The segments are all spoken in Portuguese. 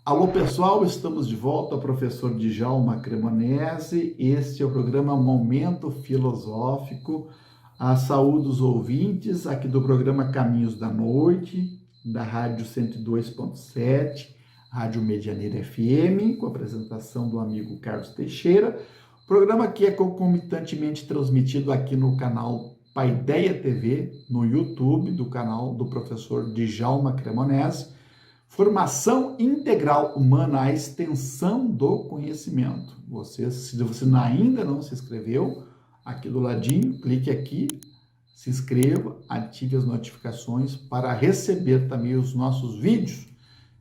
Alô pessoal, estamos de volta, professor Djalma Cremonese. Este é o programa Momento Filosófico. A saúde dos ouvintes aqui do programa Caminhos da Noite, da Rádio 102.7, Rádio Medianeira FM, com a apresentação do amigo Carlos Teixeira. Programa que é concomitantemente transmitido aqui no canal Paideia TV, no YouTube, do canal do professor Djalma Cremonese. Formação integral humana, a extensão do conhecimento. Se você ainda não se inscreveu, aqui do ladinho, clique aqui, se inscreva, ative as notificações para receber também os nossos vídeos,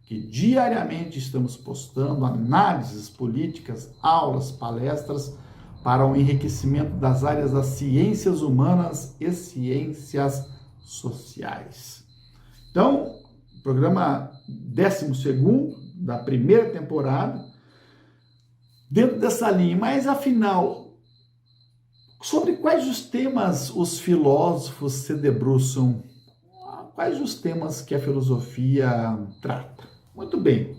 que diariamente estamos postando análises políticas, aulas, palestras para o enriquecimento das áreas das ciências humanas e ciências sociais. Então, programa 12º da primeira temporada, dentro dessa linha. Mas, afinal, sobre quais os temas os filósofos se debruçam? Quais os temas que a filosofia trata? Muito bem.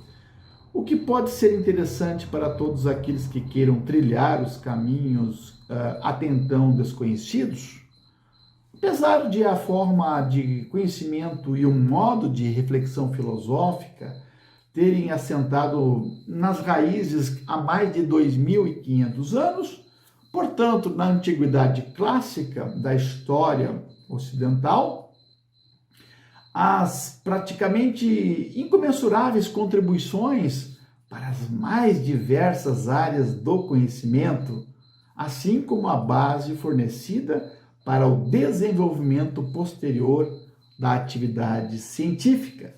O que pode ser interessante para todos aqueles que queiram trilhar os caminhos até então desconhecidos? Apesar de a forma de conhecimento e o modo de reflexão filosófica terem assentado nas raízes há mais de 2.500 anos, portanto, na antiguidade clássica da história ocidental, as praticamente incomensuráveis contribuições para as mais diversas áreas do conhecimento, assim como a base fornecida para o desenvolvimento posterior da atividade científica,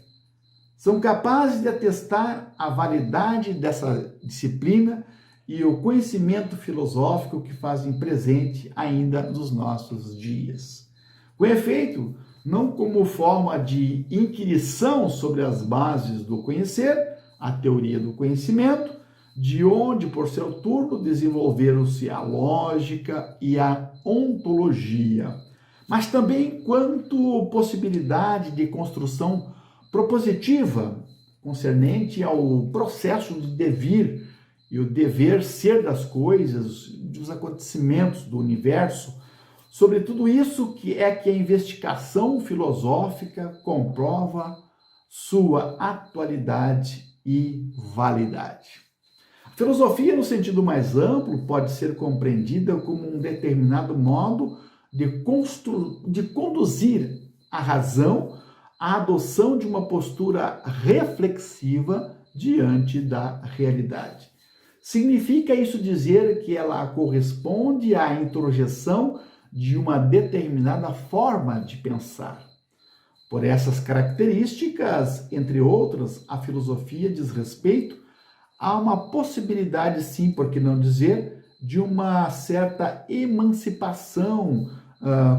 são capazes de atestar a validade dessa disciplina e o conhecimento filosófico que fazem presente ainda nos nossos dias. Com efeito, não como forma de inquirição sobre as bases do conhecer, a teoria do conhecimento, de onde, por seu turno, desenvolveram-se a lógica e a ontologia, mas também quanto possibilidade de construção propositiva concernente ao processo de devir e o dever ser das coisas, dos acontecimentos do universo, sobre tudo isso que a investigação filosófica comprova sua atualidade e validade. A filosofia, no sentido mais amplo, pode ser compreendida como um determinado modo de conduzir a razão à adoção de uma postura reflexiva diante da realidade. Significa isso dizer que ela corresponde à introjeção de uma determinada forma de pensar. Por essas características, entre outras, a filosofia diz respeito há uma possibilidade, sim, por que não dizer, de uma certa emancipação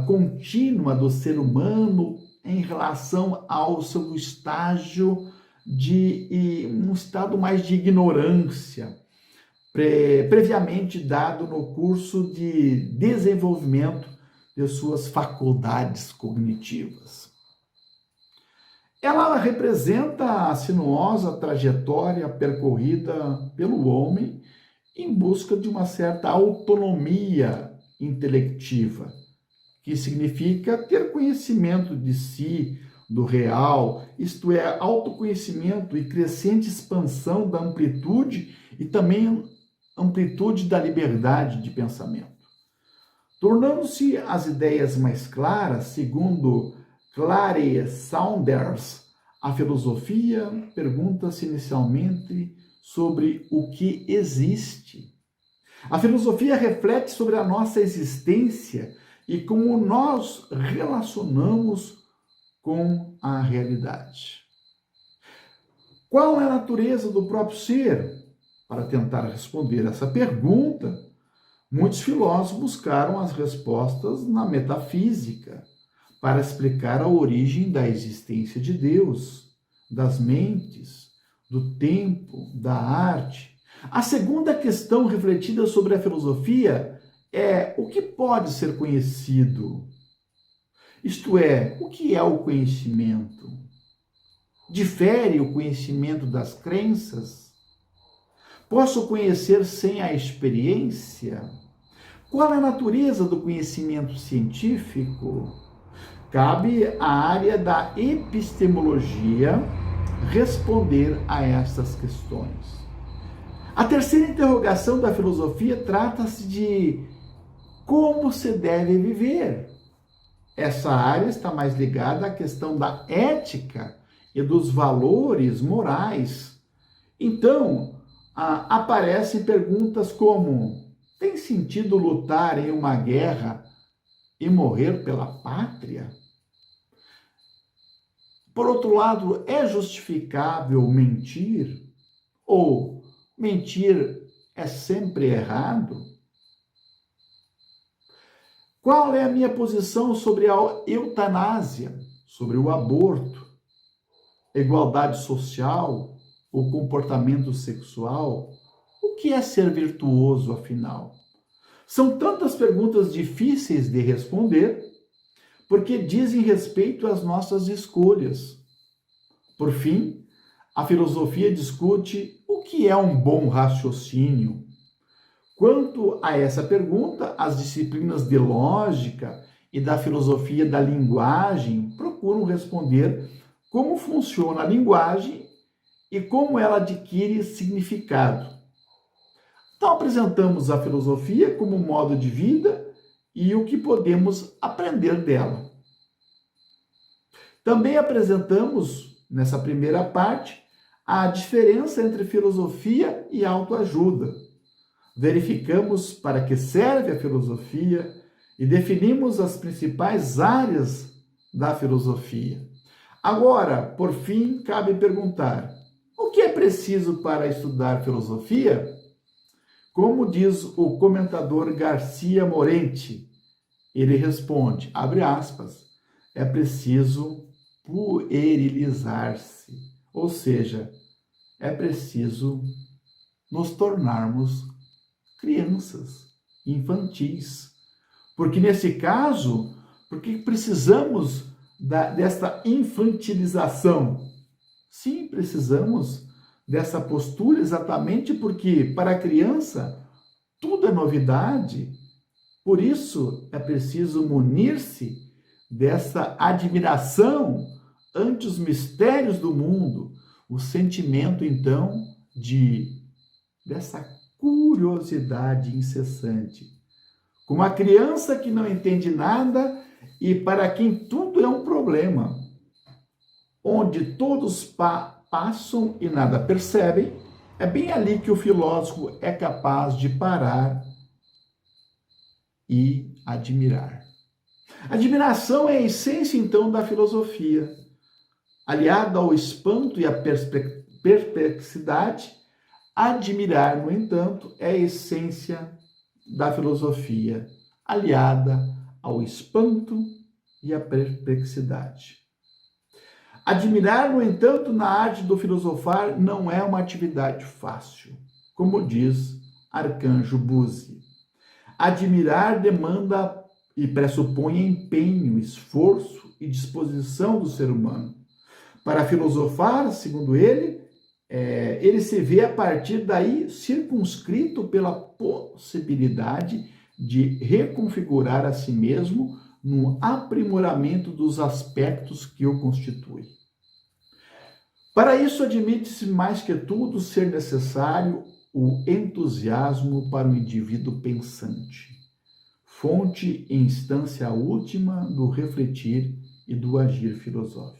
contínua do ser humano em relação ao seu estágio um estado mais de ignorância, previamente dado no curso de desenvolvimento de suas faculdades cognitivas. Ela representa a sinuosa trajetória percorrida pelo homem em busca de uma certa autonomia intelectiva, que significa ter conhecimento de si, do real, isto é, autoconhecimento e crescente expansão da amplitude e também amplitude da liberdade de pensamento. Tornando-se as ideias mais claras, segundo Clare Saunders, a filosofia pergunta-se inicialmente sobre o que existe. A filosofia reflete sobre a nossa existência e como nós relacionamos com a realidade. Qual é a natureza do próprio ser? Para tentar responder essa pergunta, muitos filósofos buscaram as respostas na metafísica, para explicar a origem da existência de Deus, das mentes, do tempo, da arte. A segunda questão refletida sobre a filosofia é o que pode ser conhecido? Isto é, o que é o conhecimento? Difere o conhecimento das crenças? Posso conhecer sem a experiência? Qual é a natureza do conhecimento científico? Cabe à área da epistemologia responder a estas questões. A terceira interrogação da filosofia trata-se de como se deve viver. Essa área está mais ligada à questão da ética e dos valores morais. Então, aparecem perguntas como: tem sentido lutar em uma guerra e morrer pela pátria? Por outro lado, é justificável mentir? Ou mentir é sempre errado? Qual é a minha posição sobre a eutanásia, sobre o aborto, igualdade social, o comportamento sexual? O que é ser virtuoso, afinal? São tantas perguntas difíceis de responder, porque dizem respeito às nossas escolhas. Por fim, a filosofia discute o que é um bom raciocínio. Quanto a essa pergunta, as disciplinas de lógica e da filosofia da linguagem procuram responder como funciona a linguagem e como ela adquire significado. Então, apresentamos a filosofia como modo de vida e o que podemos aprender dela. Também apresentamos, nessa primeira parte, a diferença entre filosofia e autoajuda. Verificamos para que serve a filosofia e definimos as principais áreas da filosofia. Agora, por fim, cabe perguntar: o que é preciso para estudar filosofia? Como diz o comentador Garcia Morente, ele responde, abre aspas, é preciso puerilizar-se, ou seja, é preciso nos tornarmos crianças, infantis. Porque nesse caso, porque precisamos desta infantilização? Sim, precisamos dessa postura exatamente porque para a criança tudo é novidade. Por isso é preciso munir-se dessa admiração ante os mistérios do mundo, o sentimento então dessa curiosidade incessante. Como a criança que não entende nada e para quem tudo é um problema, onde todos passam e nada percebem, é bem ali que o filósofo é capaz de parar e admirar. Admiração é a essência, então, da filosofia. Aliada ao espanto e à perplexidade, admirar, no entanto, é a essência da filosofia, aliada ao espanto e à perplexidade. Admirar, no entanto, na arte do filosofar não é uma atividade fácil, como diz Arcanjo Buzzi. Admirar demanda e pressupõe empenho, esforço e disposição do ser humano. Para filosofar, segundo ele, ele se vê a partir daí circunscrito pela possibilidade de reconfigurar a si mesmo no aprimoramento dos aspectos que o constituem. Para isso, admite-se mais que tudo ser necessário o entusiasmo para o indivíduo pensante, fonte e instância última do refletir e do agir filosófico.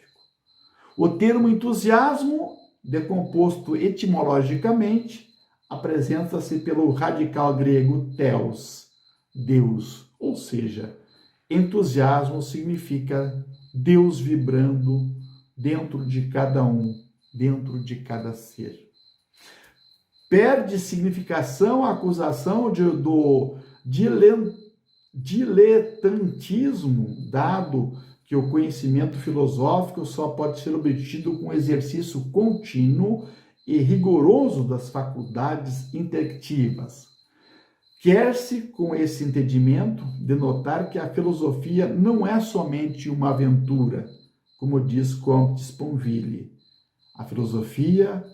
O termo entusiasmo, decomposto etimologicamente, apresenta-se pelo radical grego theos, Deus, ou seja, entusiasmo significa Deus vibrando dentro de cada um, dentro de cada ser. Perde significação a acusação do diletantismo, dado que o conhecimento filosófico só pode ser obtido com exercício contínuo e rigoroso das faculdades intelectivas. Quer-se, com esse entendimento, denotar que a filosofia não é somente uma aventura, como diz Comte Sponville, A filosofia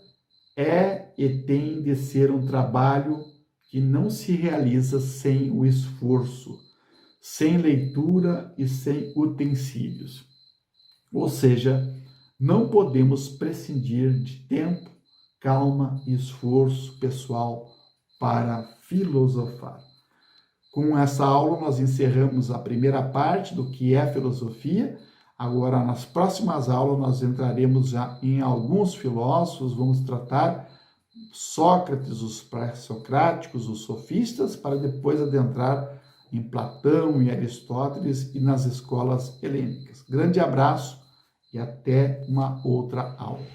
é e tem de ser um trabalho que não se realiza sem o esforço, sem leitura e sem utensílios. Ou seja, não podemos prescindir de tempo, calma e esforço pessoal para filosofar. Com essa aula, nós encerramos a primeira parte do que é filosofia. Agora, nas próximas aulas, nós entraremos já em alguns filósofos, vamos tratar Sócrates, os pré-socráticos, os sofistas, para depois adentrar em Platão e Aristóteles e nas escolas helênicas. Grande abraço e até uma outra aula.